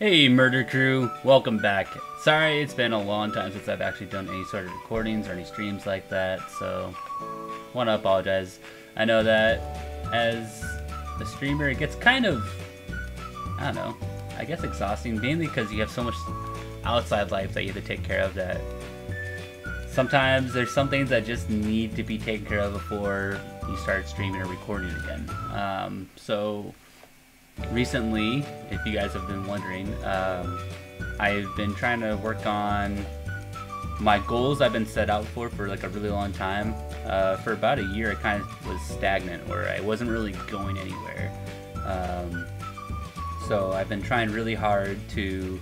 Hey Murder Crew, welcome back. Sorry it's been a long time since I've actually done any sort of recordings or any streams like that, so want to apologize. I know that as a streamer it gets kind of, I don't know, I guess exhausting, mainly because you have so much outside life that you have to take care of that sometimes there's some things that just need to be taken care of before you start streaming or recording again. So recently, if you guys have been wondering, I've been trying to work on my goals I've been set out for like a really long time. For about a year, it kind of was stagnant, where I wasn't really going anywhere. So I've been trying really hard to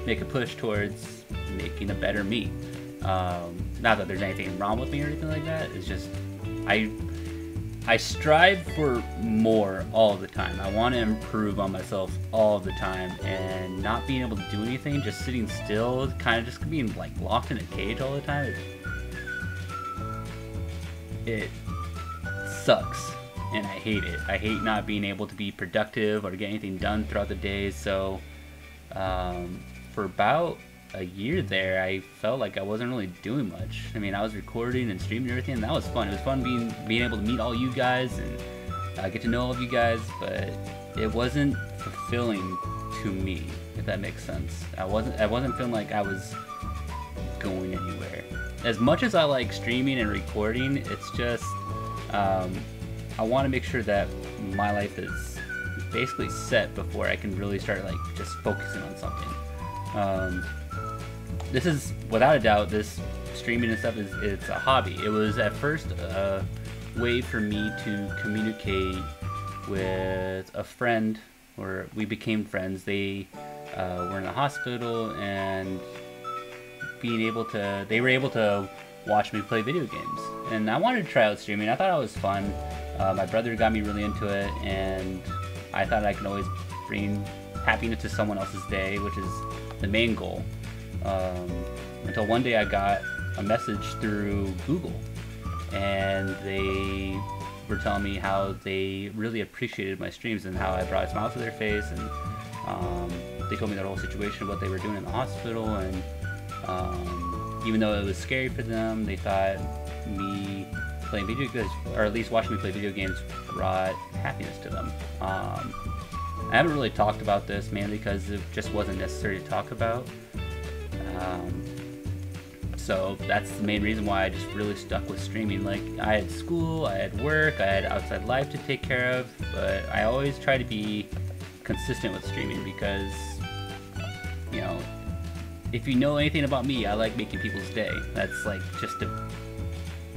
make a push towards making a better me. Not that there's anything wrong with me or anything like that. It's just I strive for more all the time. I want to improve on myself all the time, and not being able to do anything, just sitting still, kind of just being like locked in a cage all the time, it sucks, and I hate it. I hate not being able to be productive or get anything done throughout the day. So for about a year there, I felt like I wasn't really doing much. I mean, I was recording and streaming and everything, and that was fun. It was fun being able to meet all you guys and get to know all of you guys, but it wasn't fulfilling to me, if that makes sense. I wasn't feeling like I was going anywhere. As much as I like streaming and recording, it's just I want to make sure that my life is basically set before I can really start like just focusing on something. This is, without a doubt, this streaming and stuff it's a hobby. It was at first a way for me to communicate with a friend, or we became friends. They were in the hospital, and they were able to watch me play video games. And I wanted to try out streaming. I thought it was fun. My brother got me really into it, and I thought I could always bring happiness to someone else's day, which is the main goal. Until one day I got a message through Google, and they were telling me how they really appreciated my streams and how I brought a smile to their face, and they told me their whole situation, what they were doing in the hospital, and even though it was scary for them, they thought me playing video games, or at least watching me play video games, brought happiness to them. I haven't really talked about this, mainly because it just wasn't necessary to talk about. So that's the main reason why I just really stuck with streaming. Like, I had school, I had work, I had outside life to take care of, but I always try to be consistent with streaming because, you know, if you know anything about me, I like making people's day. That's like just a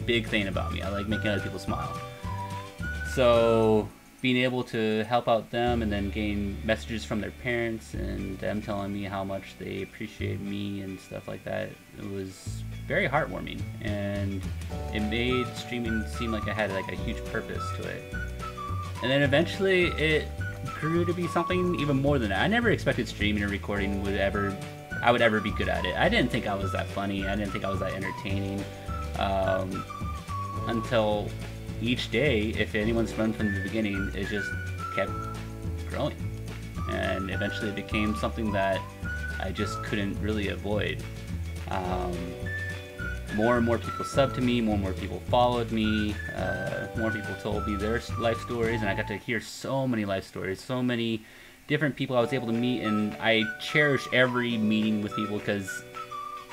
big thing about me. I like making other people smile. So being able to help out them and then gain messages from their parents and them telling me how much they appreciate me and stuff like that, it was very heartwarming, and it made streaming seem like I had like a huge purpose to it. And then eventually it grew to be something even more than that. I never expected streaming or recording I would ever be good at it. I didn't think I was that funny. I didn't think I was that entertaining, until each day, if anyone's fun from the beginning, it just kept growing, and eventually it became something that I just couldn't really avoid. More and more people subbed to me, more and more people followed me, more people told me their life stories, and I got to hear so many life stories, so many different people I was able to meet, and I cherish every meeting with people because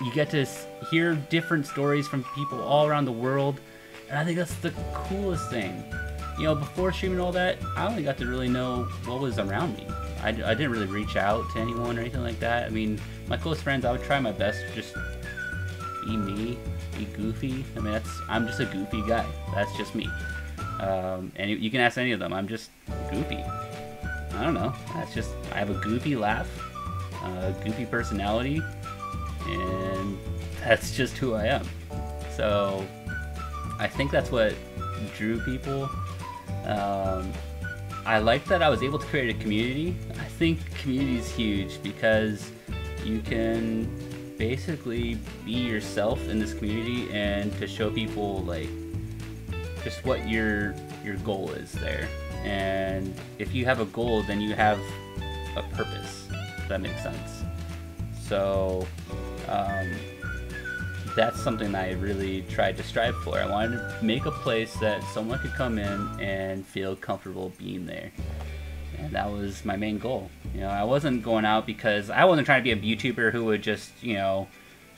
you get to hear different stories from people all around the world. And I think that's the coolest thing. You know, before streaming all that, I only got to really know what was around me. I didn't really reach out to anyone or anything like that. I mean, my close friends, I would try my best to just be me, be goofy. I mean, I'm just a goofy guy. That's just me. And you can ask any of them. I'm just goofy. I don't know. I have a goofy laugh, a goofy personality, and that's just who I am. So I think that's what drew people. I like that I was able to create a community. I think community is huge because you can basically be yourself in this community and to show people like just what your goal is there. And if you have a goal, then you have a purpose, if that makes sense. So that's something I really tried to strive for. I wanted to make a place that someone could come in and feel comfortable being there. And that was my main goal. You know, I wasn't going out because I wasn't trying to be a YouTuber who would just, you know,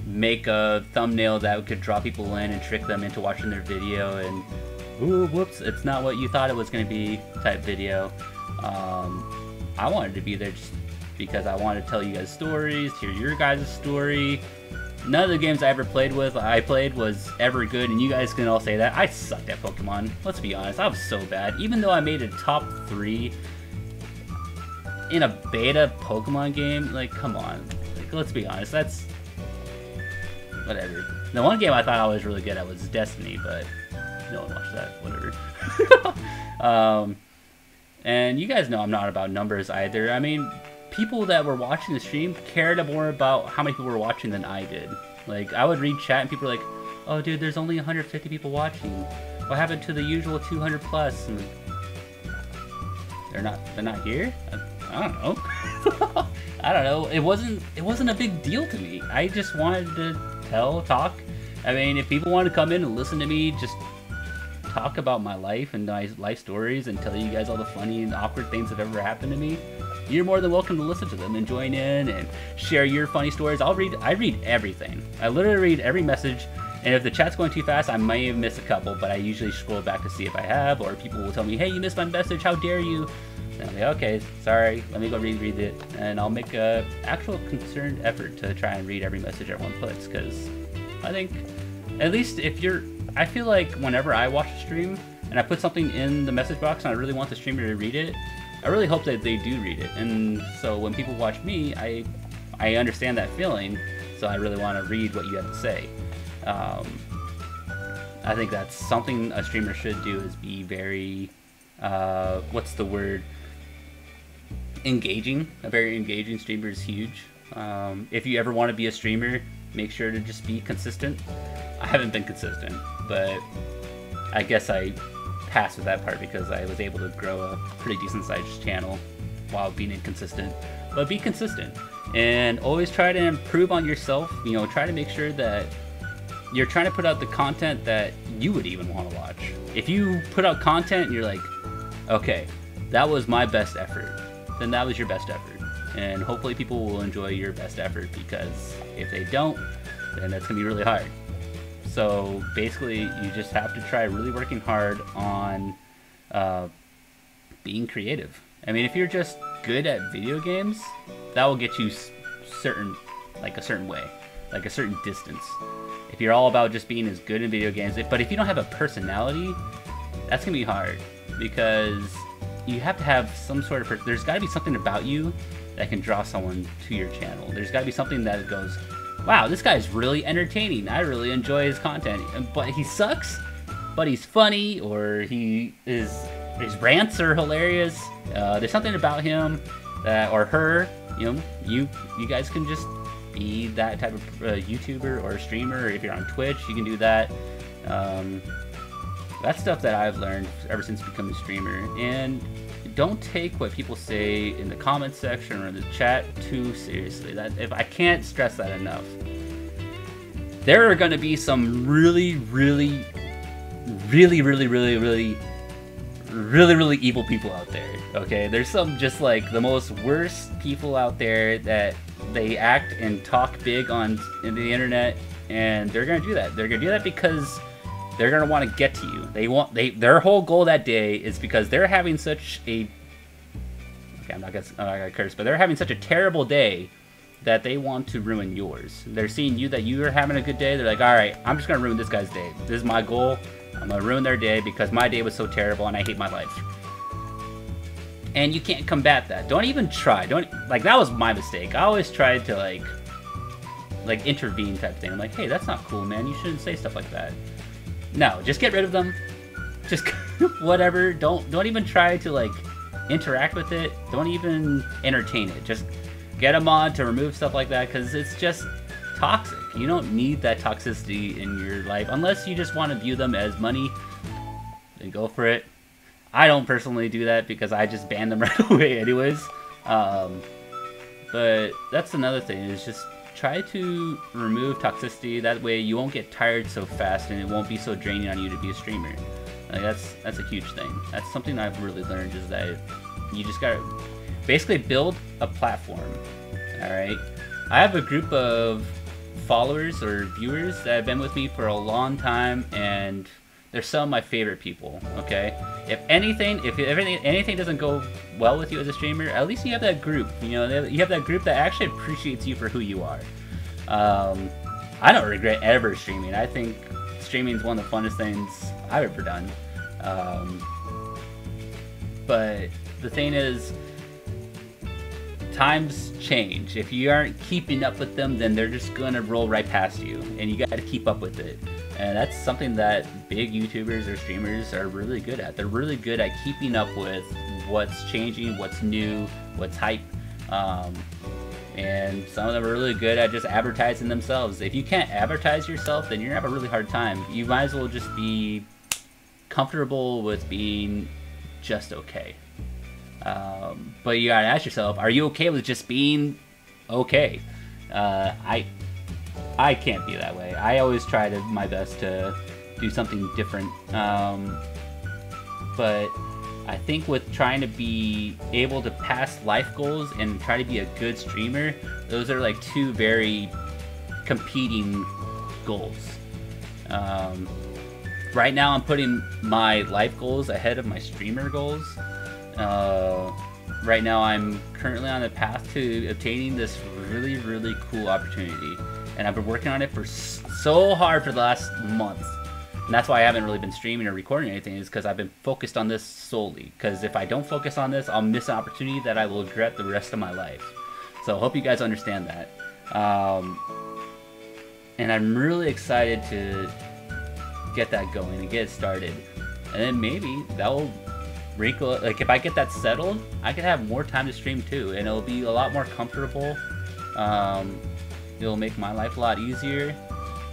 make a thumbnail that could draw people in and trick them into watching their video and, ooh, whoops, it's not what you thought it was going to be type video. I wanted to be there just because I wanted to tell you guys stories, hear your guys' story. None of the games I ever played was ever good, and you guys can all say that. I sucked at Pokemon. Let's be honest, I was so bad. Even though I made a top 3 in a beta Pokemon game, like, come on. Like, let's be honest, that's... whatever. The one game I thought I was really good at was Destiny, but no one watched that. Whatever. And you guys know I'm not about numbers either. I mean, people that were watching the stream cared more about how many people were watching than I did. Like, I would read chat and people were like, oh dude, there's only 150 people watching. What happened to the usual 200 plus? And they're not here? I don't know. I don't know. It wasn't a big deal to me. I just wanted to talk. I mean, if people want to come in and listen to me just talk about my life and my life stories and tell you guys all the funny and awkward things that ever happened to me, you're more than welcome to listen to them and join in and share your funny stories. I read everything. I literally read every message, and if the chat's going too fast, I may miss a couple, but I usually scroll back to see if I have, or people will tell me, hey, you missed my message, how dare you? And I'm like, okay, sorry, let me go read it, and I'll make a actual concerned effort to try and read every message everyone puts, because I think, at least if you're, I feel like whenever I watch a stream, and I put something in the message box and I really want the streamer to read it, I really hope that they do read it. And so when people watch me, I understand that feeling, so I really want to read what you have to say. I think that's something a streamer should do, is be very, what's the word? Engaging. A very engaging streamer is huge. If you ever want to be a streamer, make sure to just be consistent. I haven't been consistent, but I guess I passed with that part because I was able to grow a pretty decent sized channel while being inconsistent. But be consistent and always try to improve on yourself. You know, try to make sure that you're trying to put out the content that you would even want to watch. If you put out content and you're like, okay, that was my best effort, then that was your best effort. And hopefully people will enjoy your best effort, because if they don't, then that's gonna be really hard. So basically, you just have to try really working hard on being creative. I mean, if you're just good at video games, that will get you a certain way, like a certain distance. If you're all about just being as good in video games, but if you don't have a personality, that's gonna be hard, because you have to have some sort of there's got to be something about you that can draw someone to your channel. There's got to be something that goes, wow, this guy's really entertaining. I really enjoy his content, but he sucks, but he's funny, or his rants are hilarious. There's something about him that, or her, you know, you guys can just be that type of YouTuber or streamer. Or if you're on Twitch, you can do that. That's stuff that I've learned ever since becoming a streamer. And don't take what people say in the comments section or in the chat too seriously. That, if I can't stress that enough. There are going to be some really evil people out there, okay? There's some just like the most worst people out there that they act and talk big on in the internet, and they're going to do that. They're going to do that because they're gonna want to get to you. Their whole goal that day is because they're having such a, okay, I'm not gonna curse, but they're having such a terrible day that they want to ruin yours. They're seeing you that you are having a good day. They're like, all right, I'm just gonna ruin this guy's day. This is my goal. I'm gonna ruin their day because my day was so terrible and I hate my life. And you can't combat that. Don't even try. Like, that was my mistake. I always tried to like intervene type thing. I'm like, hey, that's not cool, man. You shouldn't say stuff like that. No, just get rid of them. Just whatever. Don't even try to like interact with it. Don't even entertain it. Just get them on to remove stuff like that, because it's just toxic. You don't need that toxicity in your life unless you just want to view them as money. then go for it. I don't personally do that because I just ban them right away anyways. But that's another thing, is just try to remove toxicity. That way you won't get tired so fast and it won't be so draining on you to be a streamer. Like that's a huge thing. That's something I've really learned, is that you just gotta basically build a platform. Alright? I have a group of followers or viewers that have been with me for a long time, and they're some of my favorite people, okay? If anything doesn't go well with you as a streamer, at least you have that group, you know, you have that group that actually appreciates you for who you are. I don't regret ever streaming. I think streaming is one of the funnest things I've ever done. But the thing is, times change. If you aren't keeping up with them, then they're just gonna roll right past you, and you gotta keep up with it. And that's something that big YouTubers or streamers are really good at. They're really good at keeping up with what's changing, what's new, what's hype. And some of them are really good at just advertising themselves. If you can't advertise yourself, then you're gonna have a really hard time. You might as well just be comfortable with being just okay. But you gotta ask yourself, are you okay with just being okay? I can't be that way. I always try my best to do something different. But I think with trying to be able to pass life goals and try to be a good streamer, those are like two very competing goals. Right now I'm putting my life goals ahead of my streamer goals. Right now I'm currently on the path to obtaining this really, really cool opportunity. And I've been working on it for so hard for the last month. And that's why I haven't really been streaming or recording anything, is because I've been focused on this solely. Because if I don't focus on this, I'll miss an opportunity that I will regret the rest of my life. So I hope you guys understand that. And I'm really excited to get that going and get it started. And then maybe that will wrinkle, like if I get that settled, I can have more time to stream too. And it'll be a lot more comfortable. It'll make my life a lot easier,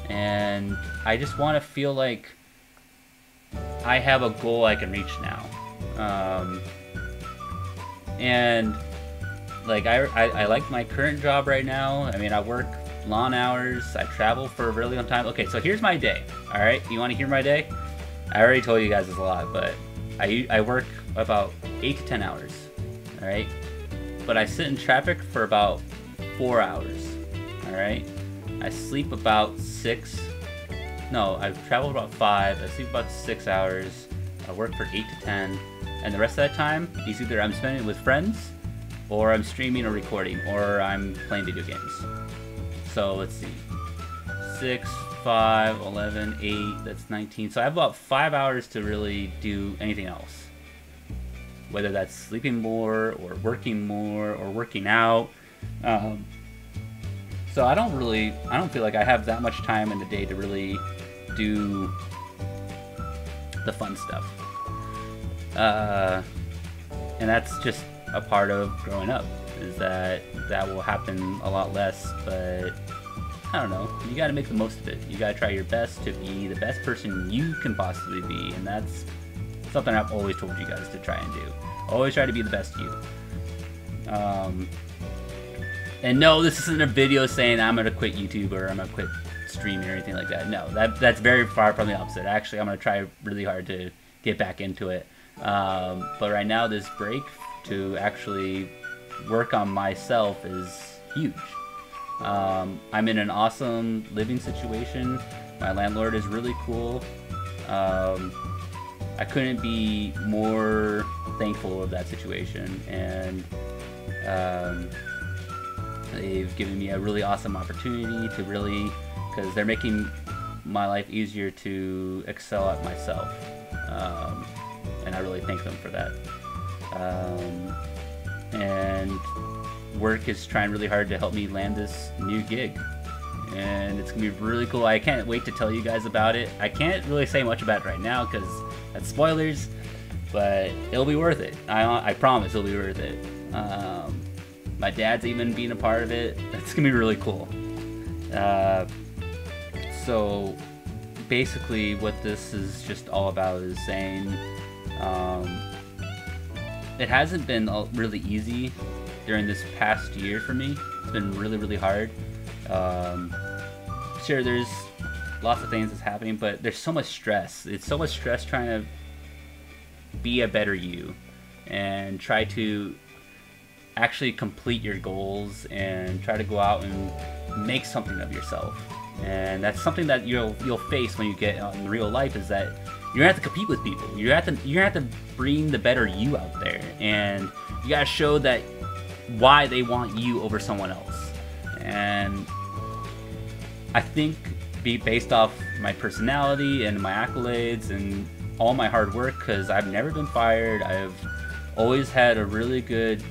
and I just want to feel like I have a goal I can reach now. And like I like my current job right now. I mean, I work long hours, I travel for a really long time. Okay, so here's my day. All right, you want to hear my day? I already told you guys this a lot, but I work about 8 to 10 hours. All right, but I sit in traffic for about 4 hours. Alright, I sleep about 6. No, I travel about 5. I sleep about 6 hours. I work for 8 to 10. And the rest of that time is either I'm spending it with friends, or I'm streaming or recording, or I'm playing video games. So let's see. 6, 5, 11, 8, that's 19. So I have about 5 hours to really do anything else. Whether that's sleeping more, or working more, or working out. So I don't feel like I have that much time in the day to really do the fun stuff. And that's just a part of growing up, is that will happen a lot less, but I don't know, you gotta make the most of it. You gotta try your best to be the best person you can possibly be, and that's something I've always told you guys to try and do. Always try to be the best you. And no, this isn't a video saying I'm gonna quit YouTube or I'm gonna quit streaming or anything like that. No, that's very far from the opposite. Actually, I'm gonna try really hard to get back into it. But right now, this break to actually work on myself is huge. I'm in an awesome living situation. My landlord is really cool. I couldn't be more thankful of that situation, and they've given me a really awesome opportunity to really, because they're making my life easier to excel at myself, and I really thank them for that. And work is trying really hard to help me land this new gig, and it's gonna be really cool. I can't wait to tell you guys about it. I can't really say much about it right now because that's spoilers, but it'll be worth it. I promise it'll be worth it. My dad's even being a part of it. It's gonna be really cool. So basically what this is just all about is saying it hasn't been really easy during this past year for me. It's been really, really hard. Sure, there's lots of things that's happening, but there's so much stress. It's so much stress trying to be a better you and try to actually complete your goals and try to go out and make something of yourself. And that's something that you'll face when you get in real life, is that you're gonna have to compete with people. You're gonna have to bring the better you out there, and you gotta show that why they want you over someone else. And I think, based off my personality and my accolades and all my hard work, because I've never been fired, I've always had a really good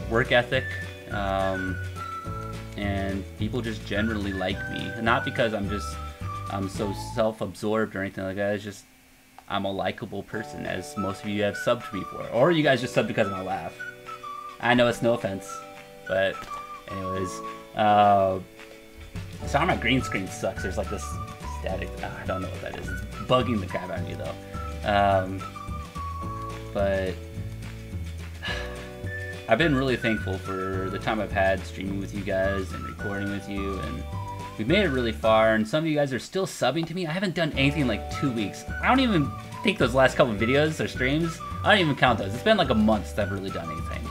work ethic, and people just generally like me. Not because I'm so self-absorbed or anything like that. It's just I'm a likable person, as most of you have subbed me for, or you guys just subbed because of my laugh. I know it's no offense, but anyways, sorry, my green screen sucks. There's like this static. I don't know what that is. It's bugging the crap out of me though. But I've been really thankful for the time I've had streaming with you guys and recording with you, and we've made it really far, and some of you guys are still subbing to me. I haven't done anything in like 2 weeks. I don't even think those last couple of videos or streams, I don't even count those. It's been like a month since I've really done anything.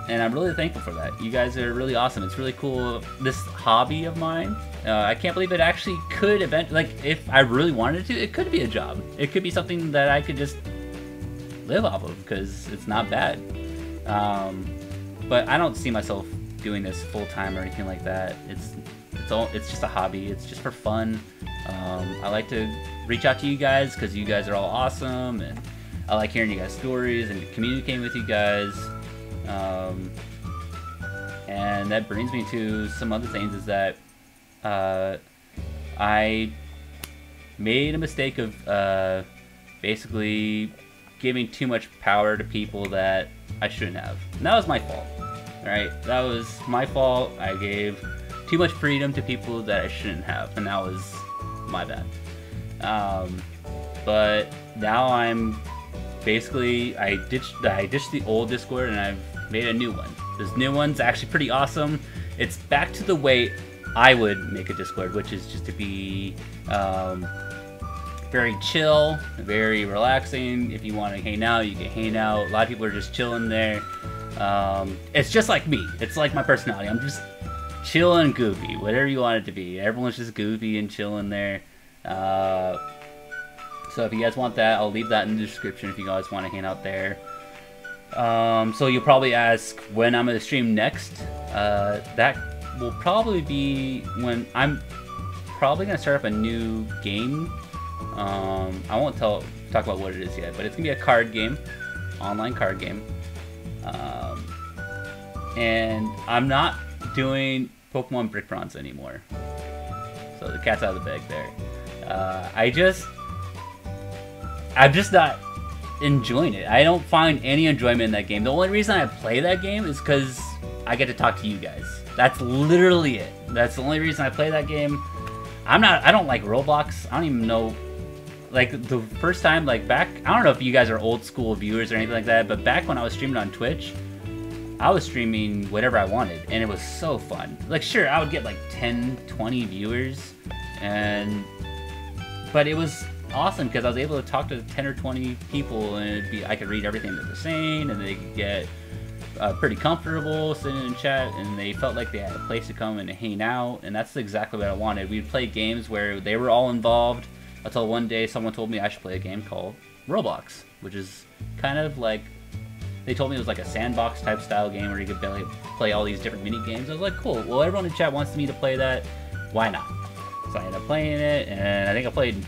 And I'm really thankful for that. You guys are really awesome. It's really cool. This hobby of mine, I can't believe it actually could eventually, like, if I really wanted to, it could be a job. It could be something that I could just live off of, because it's not bad. But I don't see myself doing this full time or anything like that. It's just a hobby. It's just for fun. I like to reach out to you guys because you guys are all awesome, and I like hearing you guys' stories and communicating with you guys. And that brings me to some other things, is that I made a mistake of basically giving too much power to people that I shouldn't have. And that was my fault. Alright, that was my fault. I gave too much freedom to people that I shouldn't have, and that was my bad. But now I'm basically, I ditched the old Discord and I've made a new one. This new one's actually pretty awesome. It's back to the way I would make a Discord, which is just to be very chill, very relaxing. If you want to hang out, you can hang out. A lot of people are just chilling there. It's just like me. It's like my personality. I'm just chill and goofy, whatever you want it to be. Everyone's just goofy and chilling there. So if you guys want that, I'll leave that in the description if you guys want to hang out there. So you'll probably ask when I'm going to stream next. That will probably be when I'm probably going to start up a new game. I won't talk about what it is yet, but it's going to be a card game, online card game. And I'm not doing Pokemon Brick Bronze anymore. So the cat's out of the bag there. I'm just not enjoying it. I don't find any enjoyment in that game. The only reason I play that game is because I get to talk to you guys. That's literally it. That's the only reason I play that game. I don't like Roblox. I don't even know, like, the first time, like, back, I don't know if you guys are old school viewers or anything like that, but back when I was streaming on Twitch, I was streaming whatever I wanted, and it was so fun. Like, sure, I would get like 10, 20 viewers, but it was awesome because I was able to talk to 10 or 20 people, and I could read everything that they're saying, and they could get pretty comfortable sitting in chat, and they felt like they had a place to come and hang out, and that's exactly what I wanted. We'd play games where they were all involved, until one day someone told me I should play a game called Roblox, which is kind of like, they told me it was like a sandbox type style game where you could play all these different mini games. I was like, cool, well, everyone in chat wants me to play that, why not? So I ended up playing it, and I think I played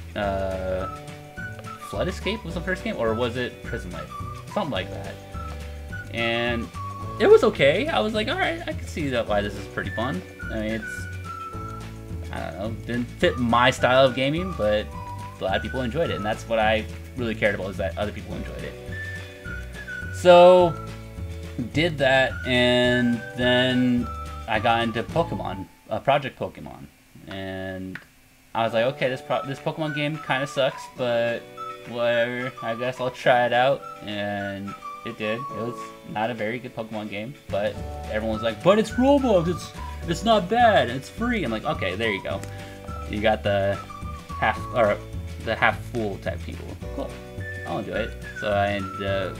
Flood Escape was the first game, or was it Prison Life? Something like that. And it was okay. I was like, alright, I can see why this is pretty fun. I mean, I don't know, didn't fit my style of gaming, but a lot of people enjoyed it, and that's what I really cared about, is that other people enjoyed it. So, did that, and then I got into Pokemon, Project Pokemon. and I was like, okay, this Pokemon game kind of sucks, but whatever. I guess I'll try it out, and it did. It was not a very good Pokemon game, but everyone was like, but it's Roblox. It's not bad. It's free. I'm like, okay, there you go. You got the half full type people. Cool. I'll enjoy it. So I ended up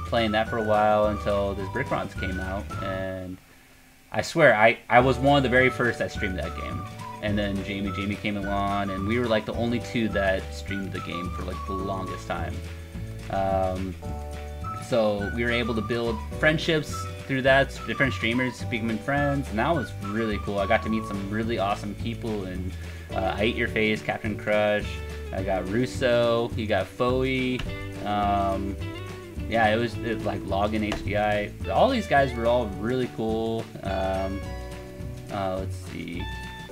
playing that for a while until this Brick Bronze came out, and I swear I was one of the very first that streamed that game. And then Jamie came along, and we were like the only two that streamed the game for like the longest time. So we were able to build friendships through that, different streamers, becoming friends, and that was really cool. I got to meet some really awesome people, and IAmMurdrface, Captain Crush, I got Russo, you got Foey, yeah, it was like Login HDI. All these guys were all really cool. Let's see.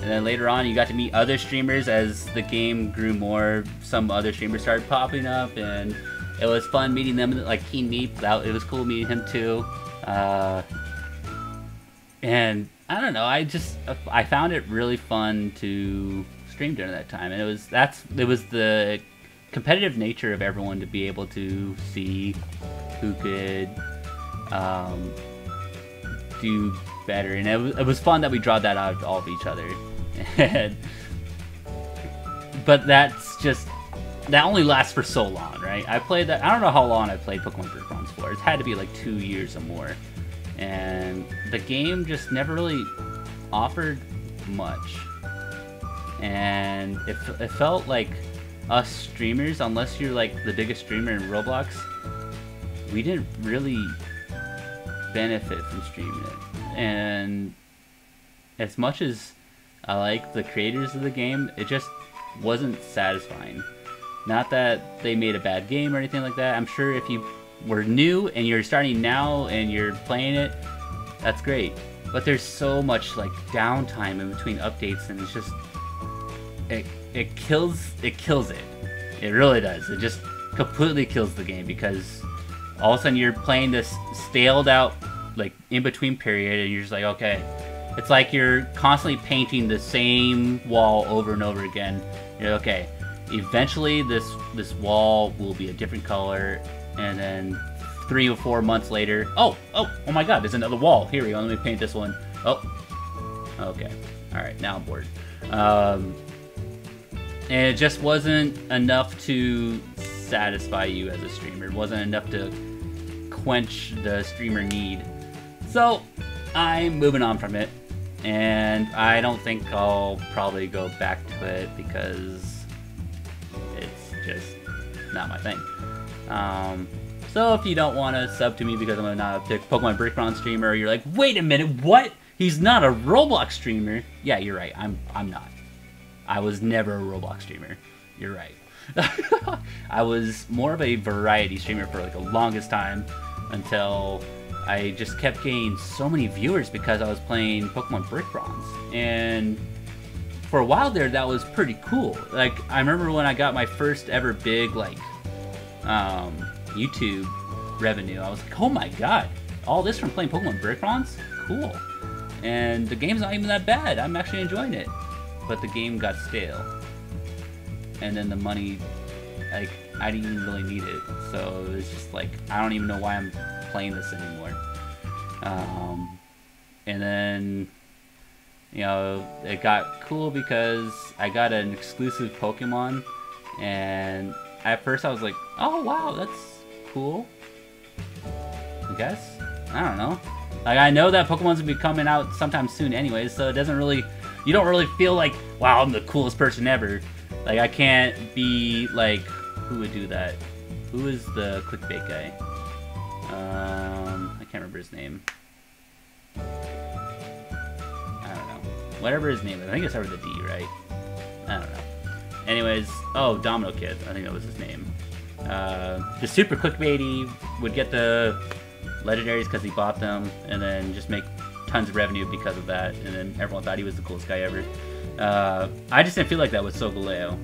And then later on, you got to meet other streamers as the game grew more. Some other streamers started popping up, and it was fun meeting them. Like Keen Meep, it was cool meeting him too. And I don't know, I found it really fun to stream during that time, and it was the competitive nature of everyone to be able to see who could do better, and it was fun that we drawed that out of all of each other. But that only lasts for so long, right? I played that. I don't know how long I played Pokemon Brick Bronze for. It had to be like 2 years or more, and the game just never really offered much. And it felt like us streamers, unless you're like the biggest streamer in Roblox, we didn't really benefit from streaming it. And as much as I like the creators of the game, it just wasn't satisfying. Not that they made a bad game or anything like that. I'm sure if you were new and you're starting now and you're playing it, that's great. But there's so much like downtime in between updates, and it's just it kills it. It really does. It just completely kills the game, because all of a sudden you're playing this staled out like in between period, and you're just like, okay, it's like you're constantly painting the same wall over and over again. You're like, okay, eventually this wall will be a different color, and then 3 or 4 months later, oh my god, there's another wall. Here we go, let me paint this one. Oh, okay, all right, now I'm bored. And it just wasn't enough to satisfy you as a streamer. It wasn't enough to quench the streamer need. So I'm moving on from it, and I don't think I'll probably go back to it because it's just not my thing. So if you don't want to sub to me because I'm not a Pokemon Brick Bronze streamer, or you're like, wait a minute, what? He's not a Roblox streamer. Yeah, you're right. I'm not. I was never a Roblox streamer. You're right. I was more of a variety streamer for like the longest time, until I just kept getting so many viewers because I was playing Pokemon Brick Bronze. And for a while there, that was pretty cool. Like, I remember when I got my first ever big like YouTube revenue, I was like, oh my god, all this from playing Pokemon Brick Bronze? Cool. And the game's not even that bad. I'm actually enjoying it. But the game got stale. And then the money, like, I didn't even really need it. So it was just like, I don't even know why I'm playing this anymore. And then, you know, it got cool because I got an exclusive Pokemon. And at first I was like, oh wow, that's cool, I guess. I don't know. Like, I know that Pokemon's gonna be coming out sometime soon anyways, so it doesn't really, you don't really feel like, wow, I'm the coolest person ever. Like, I can't be like, who would do that? Who is the clickbait guy? I can't remember his name. I don't know. Whatever his name is. I think it started with a D, right? I don't know. Anyways, oh, Domino Kid. I think that was his name. Just super clickbaity, would get the legendaries because he bought them, and then just make tons of revenue because of that, and then everyone thought he was the coolest guy ever. I just didn't feel like that with Solgaleo.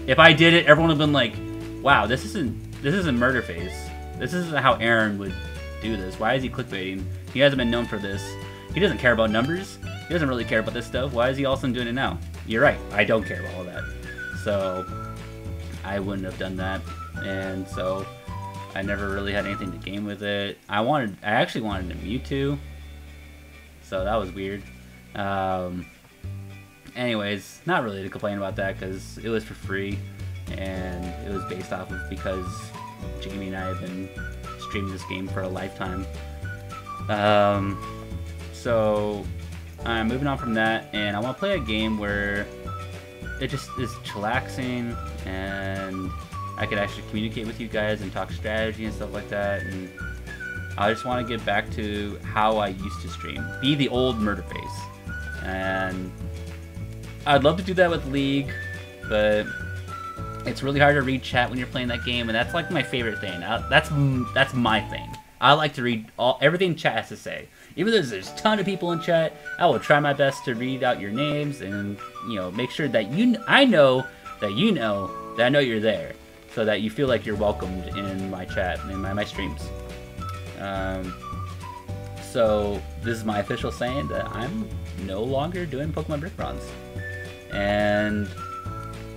If I did it, everyone would have been like, wow, this isn't Murderface. This isn't how Aaron would do this. Why is he clickbaiting? He hasn't been known for this. he doesn't care about numbers. He doesn't really care about this stuff. Why is he all of a sudden doing it now? You're right. I don't care about all that. So I wouldn't have done that. And so I never really had anything to gain with it. I actually wanted a Mewtwo. So that was weird. Anyways, not really to complain about that because it was for free. And it was based off of because Jamie and I have been streaming this game for a lifetime. So I'm moving on from that, and I want to play a game where it just is chillaxing, and I could actually communicate with you guys and talk strategy and stuff like that. And I just want to get back to how I used to stream, be the old Murderface. And I'd love to do that with League, but it's really hard to read chat when you're playing that game, and that's like my favorite thing. That's my thing. I like to read everything chat has to say. Even though there's a ton of people in chat, I will try my best to read out your names and, you know, make sure that I know that you know that I know you're there, so that you feel like you're welcomed in my chat and in my streams. So this is my official saying that I'm no longer doing Pokemon Brick Bronze. And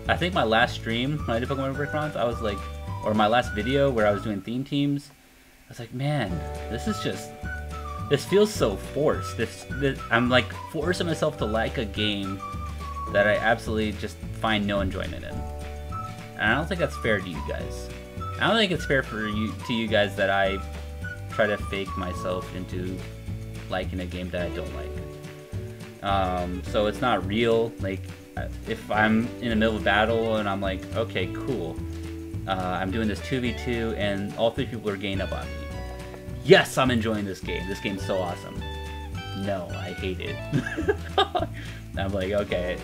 I think my last stream when I did Pokemon Brick Bronze, I was like, or my last video where I was doing theme teams, I was like, man, this feels so forced. I'm like forcing myself to like a game that I absolutely just find no enjoyment in. And I don't think that's fair to you guys. I don't think it's fair to you guys that I try to fake myself into liking a game that I don't like. So it's not real. Like, if I'm in the middle of a battle and I'm like, okay, cool, I'm doing this 2v2 and all 3 people are gaining up on me. Yes, I'm enjoying this game. This game's so awesome. No, I hate it. I'm like, okay.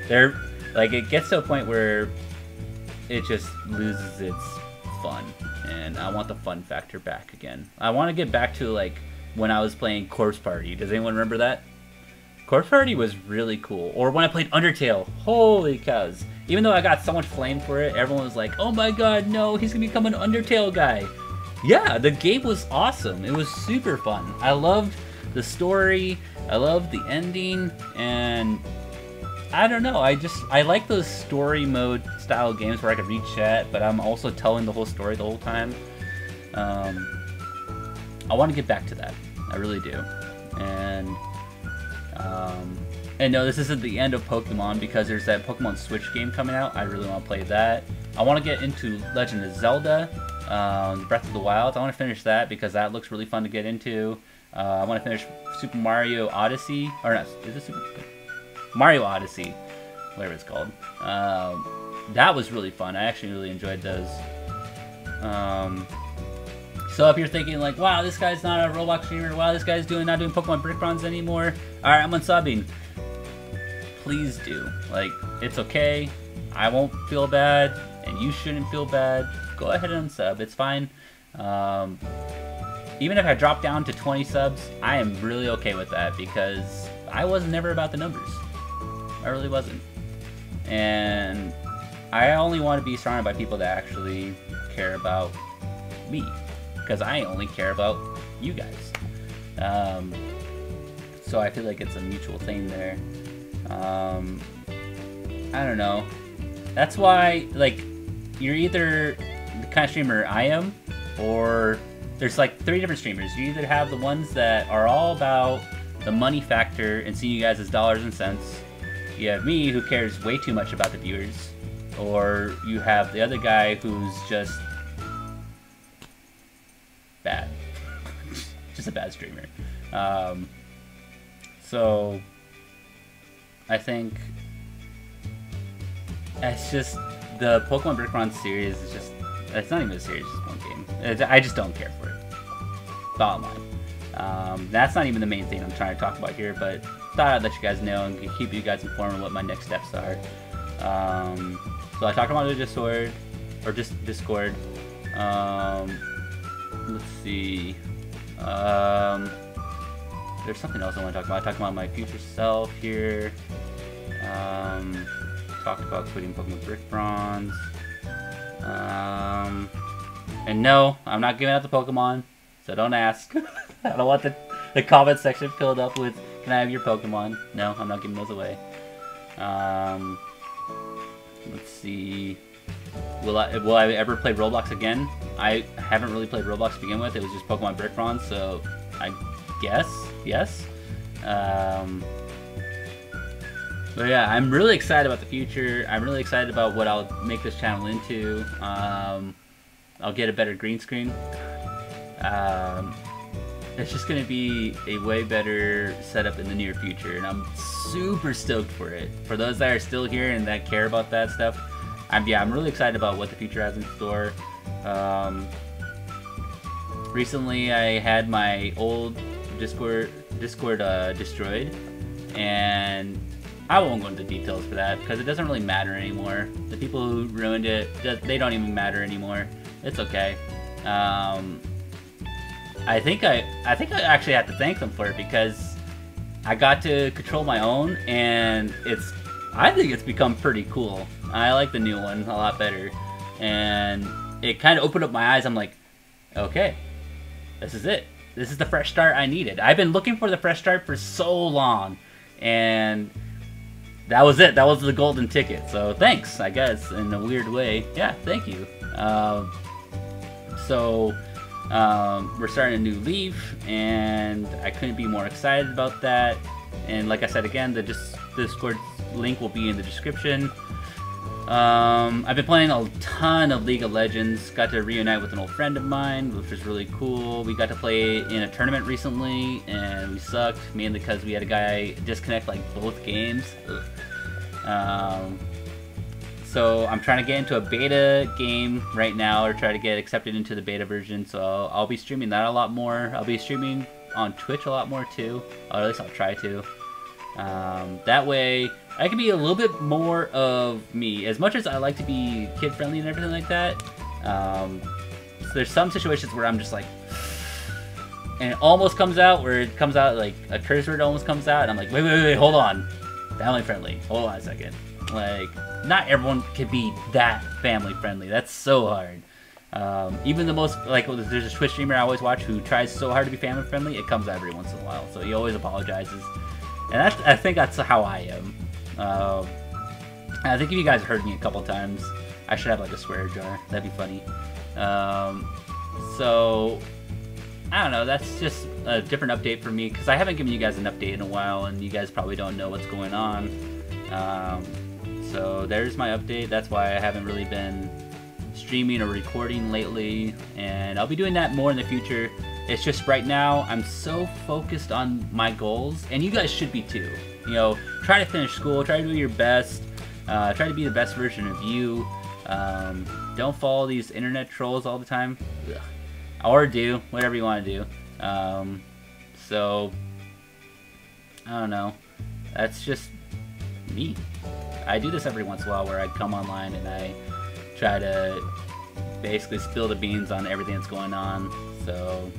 It gets to a point where it just loses its fun. And I want the fun factor back again. I want to get back to, like, when I was playing Corpse Party. Does anyone remember that? Corpse Party was really cool. Or when I played Undertale. Holy cows. Even though I got so much flame for it, everyone was like, oh my god, no, he's gonna become an Undertale guy. Yeah, the game was awesome. It was super fun. I loved the story. I loved the ending. And I don't know. I like those story mode style games where I could read chat, but I'm also telling the whole story the whole time. I want to get back to that. I really do. And no, this isn't the end of Pokemon because there's that Pokemon Switch game coming out. I really want to play that. I want to get into Legend of Zelda, Breath of the Wild. I want to finish that because that looks really fun to get into. I want to finish Super Mario Odyssey, or not, is it Super Mario Odyssey, whatever it's called. That was really fun. I actually really enjoyed those. So if you're thinking like, wow, this guy's not a Roblox streamer, wow, this guy's not doing Pokemon Brick Bronze anymore, alright, I'm unsubbing. Please do. Like, it's okay. I won't feel bad, and you shouldn't feel bad. Go ahead and unsub. It's fine. Even if I drop down to 20 subs, I am really okay with that because I was never about the numbers. I really wasn't. And I only want to be surrounded by people that actually care about me. Because I only care about you guys. So I feel like it's a mutual thing there. I don't know. That's why, like, you're either the kind of streamer I am, or there's like 3 different streamers. You either have the ones that are all about the money factor and seeing you guys as dollars and cents. You have me, who cares way too much about the viewers. Or you have the other guy who's just bad. Just a bad streamer. So I think it's just the Pokemon Brick Bronze series is just, it's not even a series, it's just one game. I just don't care for it. Bottom line. That's not even the main thing I'm trying to talk about here, but thought I'd let you guys know and keep you guys informed on what my next steps are. So I talked about the Discord, or just Discord. Let's see. There's something else I want to talk about. I talked about my future self here. Talked about quitting Pokemon Brick Bronze. And no, I'm not giving out the Pokemon, so don't ask. I don't want The comment section filled up with, "Can I have your Pokemon?" No, I'm not giving those away. Let's see. Will I ever play Roblox again? I haven't really played Roblox to begin with. It was just Pokemon Brick Bronze, so I guess yes. But yeah, I'm really excited about the future. I'm really excited about what I'll make this channel into. I'll get a better green screen. It's just going to be a way better setup in the near future, and I'm super stoked for it. For those that are still here and that care about that stuff, I'm really excited about what the future has in store. Recently, I had my old Discord destroyed, and I won't go into details for that because it doesn't really matter anymore. The people who ruined it, they don't even matter anymore. It's okay. I think I actually have to thank them for it because I got to control my own, and I think it's become pretty cool. I like the new one a lot better, and it kind of opened up my eyes. I'm like, okay, this is it. This is the fresh start I needed. I've been looking for the fresh start for so long, and that was it. That was the golden ticket. So thanks, I guess, in a weird way. Yeah, thank you. We're starting a new leaf, and I couldn't be more excited about that. And like I said again, the Discord link will be in the description. I've been playing a ton of League of Legends. Got to reunite with an old friend of mine, which was really cool. We got to play in a tournament recently, and we sucked, mainly because we had a guy disconnect like both games. So I'm trying to get into a beta game right now, or try to get accepted into the beta version, so I'll be streaming that a lot more. I'll be streaming on Twitch a lot more too, or at least I'll try to. That way, I can be a little bit more of me. As much as I like to be kid-friendly and everything like that, so there's some situations where I'm just like, and it almost comes out, where it comes out like a curse word almost comes out, and I'm like, wait, hold on. Family friendly. Hold on a second. Like, not everyone can be that family friendly. That's so hard. Even the most, like, there's a Twitch streamer I always watch who tries so hard to be family friendly, it comes out every once in a while. So he always apologizes. And I think that's how I am. I think if you guys heard me a couple times, I should have like a swear jar. That'd be funny. So, I don't know, that's just a different update for me, because I haven't given you guys an update in a while, and you guys probably don't know what's going on. So there's my update. That's why I haven't really been streaming or recording lately, and I'll be doing that more in the future. It's just right now I'm so focused on my goals, and you guys should be too. You know, try to finish school, try to do your best, try to be the best version of you. Don't follow these internet trolls all the time. Ugh. Or do, whatever you want to do. So, I don't know. That's just me. I do this every once in a while, where I come online and I try to basically spill the beans on everything that's going on. So,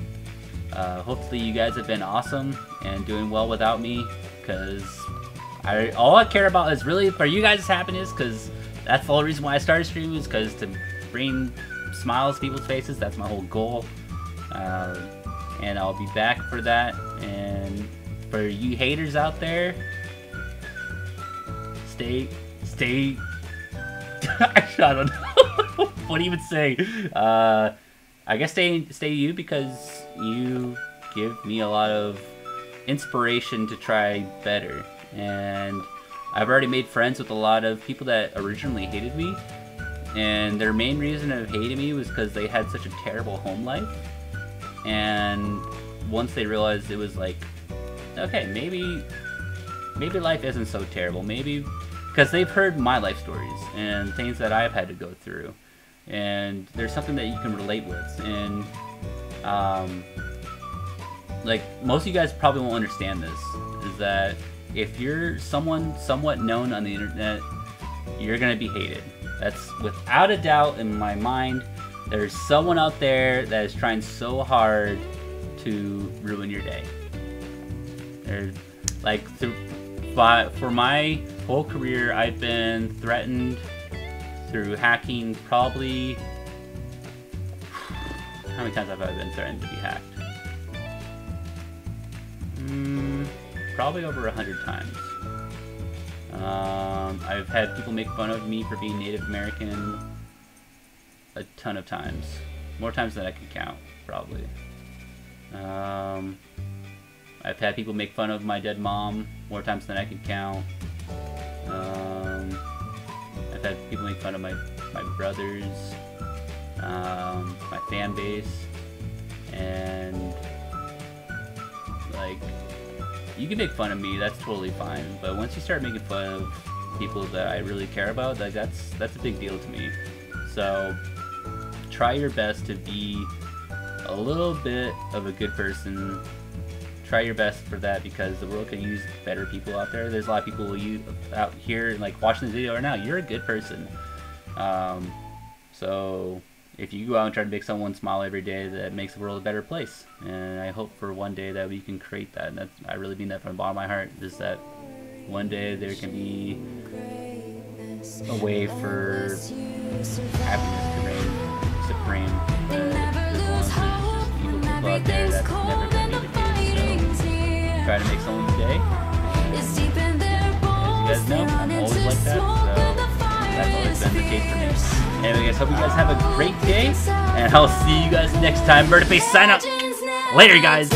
hopefully you guys have been awesome and doing well without me, because all I care about is really for you guys' happiness, because that's the whole reason why I started streaming, is because to bring smiles to people's faces. That's my whole goal. And I'll be back for that. And for you haters out there, stay I don't know what to even say. I guess stay you, because you give me a lot of inspiration to try better. And I've already made friends with a lot of people that originally hated me, and their main reason of hating me was because they had such a terrible home life. And once they realized, it was like, okay, maybe life isn't so terrible. Maybe because they've heard my life stories and things that I've had to go through, and there's something that you can relate with. And like, most of you guys probably won't understand this, is that if you're someone somewhat known on the internet, you're gonna be hated. That's without a doubt in my mind. There's someone out there that is trying so hard to ruin your day. There's, like, for my whole career, I've been threatened through hacking probably... How many times have I been threatened to be hacked? Probably over 100 times. I've had people make fun of me for being Native American a ton of times. More times than I can count, probably. I've had people make fun of my dead mom more times than I can count. I've had people make fun of my brothers, my fan base, and like, you can make fun of me, that's totally fine, but once you start making fun of people that I really care about, like, that's a big deal to me. So try your best to be a little bit of a good person. Try your best for that, because the world can use better people out there. There's a lot of people out here like watching this video right now. You're a good person. So if you go out and try to make someone smile every day, that makes the world a better place. And I hope for one day that we can create that. And I really mean that from the bottom of my heart, is that one day there can be a way for happiness to reign supreme. But as long as there's just evil people out there, that's never going to be the case. So try to make someone's day. And as you guys know, I'm always like that. So that's always been the case for me. Anyway, guys, hope you guys have a great day, and I'll see you guys next time. Murderface sign out. Later, guys.